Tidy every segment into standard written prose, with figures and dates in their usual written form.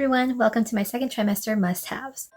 everyone, welcome to my second trimester must-haves.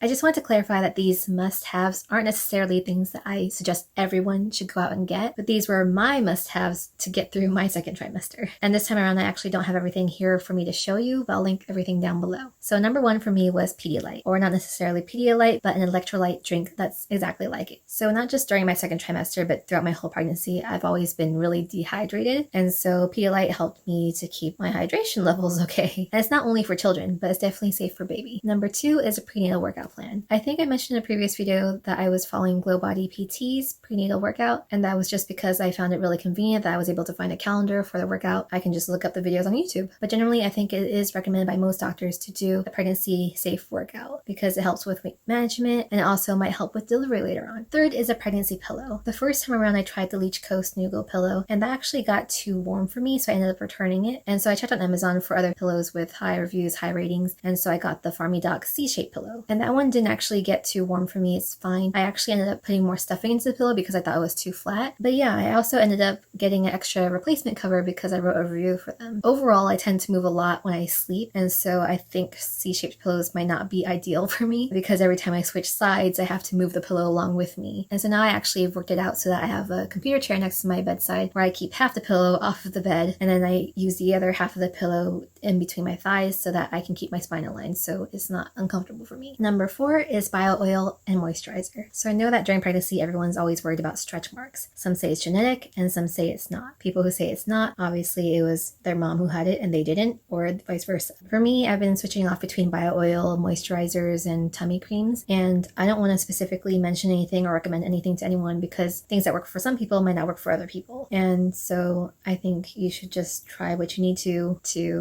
I just want to clarify that these must-haves aren't necessarily things that I suggest everyone should go out and get, but these were my must-haves to get through my second trimester. And this time around, I actually don't have everything here for me to show you, but I'll link everything down below. So number one for me was Pedialyte, or not necessarily Pedialyte, but an electrolyte drink that's exactly like it. So not just during my second trimester, but throughout my whole pregnancy, I've always been really dehydrated. And so Pedialyte helped me to keep my hydration levels okay. And it's not only for children, but it's definitely safe for baby. Number two is a prenatal workout plan. I think I mentioned in a previous video that I was following Glow Body PT's prenatal workout, and that was just because I found it really convenient that I was able to find a calendar for the workout. I can just look up the videos on YouTube. But generally, I think it is recommended by most doctors to do a pregnancy safe workout because it helps with weight management and it also might help with delivery later on. Third is a pregnancy pillow. The first time around, I tried the Leech Coast Nugo pillow, and that actually got too warm for me, so I ended up returning it. And so I checked on Amazon for other pillows with high reviews, high ratings, and so I got the Farmy Doc C-shaped pillow. And that one didn't actually get too warm for me. It's fine. I actually ended up putting more stuffing into the pillow because I thought it was too flat. But yeah, I also ended up getting an extra replacement cover because I wrote a review for them. Overall, I tend to move a lot when I sleep, and so I think C-shaped pillows might not be ideal for me because every time I switch sides, I have to move the pillow along with me. And so now I actually have worked it out so that I have a computer chair next to my bedside where I keep half the pillow off of the bed, and then I use the other half of the pillow in between my thighs so that I can keep my spine aligned so it's not uncomfortable for me. Number four is bio oil and moisturizer. So I know that during pregnancy, everyone's always worried about stretch marks. Some say it's genetic and some say it's not. People who say it's not, obviously it was their mom who had it and they didn't, or vice versa. For me, I've been switching off between bio oil, moisturizers, and tummy creams, and I don't want to specifically mention anything or recommend anything to anyone because things that work for some people might not work for other people. And so I think you should just try what you need to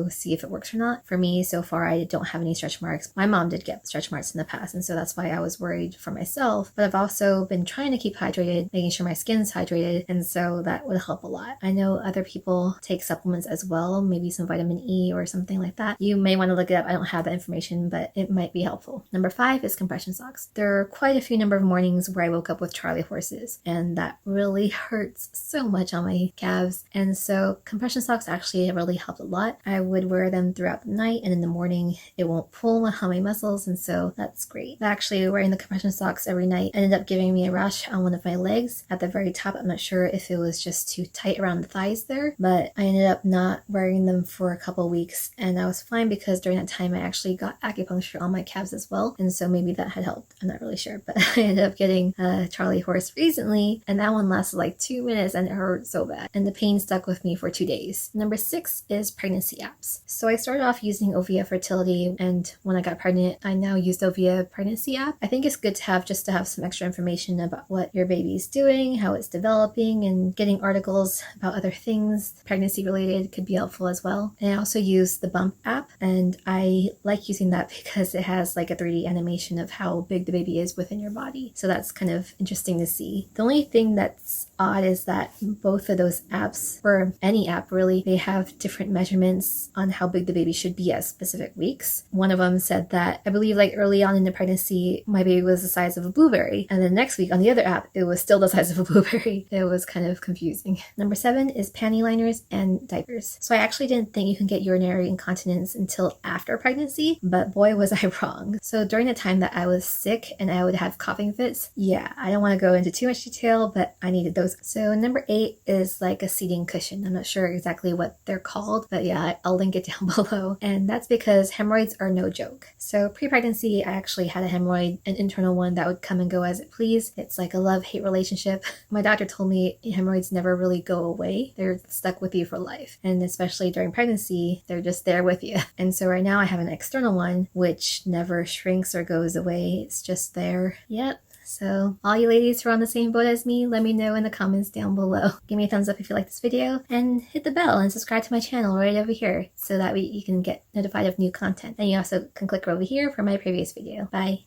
see if it works or not. For me, so far, I don't have any stretch marks. My mom did get stretch marks in the past, and so that's why I was worried for myself, but I've also been trying to keep hydrated, making sure my skin's hydrated, and so that would help a lot. I know other people take supplements as well, maybe some vitamin E or something like that. You may want to look it up. I don't have that information, but it might be helpful. Number five is compression socks. There are quite a few number of mornings where I woke up with Charlie horses, and that really hurts so much on my calves, and so compression socks actually have really helped a lot. I would wear them throughout the night, and in the morning it won't pull on my muscles, and so that's great. Actually, wearing the compression socks every night ended up giving me a rash on one of my legs at the very top. I'm not sure if it was just too tight around the thighs there, but I ended up not wearing them for a couple weeks, and I was fine because during that time I actually got acupuncture on my calves as well, and so maybe that had helped. I'm not really sure, but I ended up getting a Charlie horse recently, and that one lasted like 2 minutes and it hurt so bad, and the pain stuck with me for 2 days. Number six is pregnancy apps. So I started off using Ovia Fertility, and when I got pregnant, I now use the Ovia pregnancy app. I think it's good to have just to have some extra information about what your baby's doing, how it's developing, and getting articles about other things pregnancy related could be helpful as well. And I also use the Bump app, and I like using that because it has like a 3D animation of how big the baby is within your body. So that's kind of interesting to see. The only thing that's odd is that both of those apps, or any app really, they have different measurements on how big the baby should be at specific weeks. One of them said that, I believe like early on in the pregnancy, my baby was the size of a blueberry, and then next week on the other app, it was still the size of a blueberry. It was kind of confusing. Number seven is panty liners and diapers. So I actually didn't think you can get urinary incontinence until after pregnancy, but boy was I wrong. So during the time that I was sick and I would have coughing fits, yeah, I don't want to go into too much detail, but I needed those. So number eight is like a seating cushion. I'm not sure exactly what they're called, but yeah, I'll link it down below. And that's because hemorrhoids are no joke. So pre-pregnancy, I actually had a hemorrhoid, an internal one that would come and go as it pleased. It's like a love-hate relationship. My doctor told me hemorrhoids never really go away. They're stuck with you for life. And especially during pregnancy, they're just there with you. And so right now I have an external one, which never shrinks or goes away. It's just there. Yep. So all you ladies who are on the same boat as me, let me know in the comments down below. Give me a thumbs up if you like this video, and hit the bell and subscribe to my channel right over here so that you can get notified of new content. And you also can click over here for my previous video. Bye.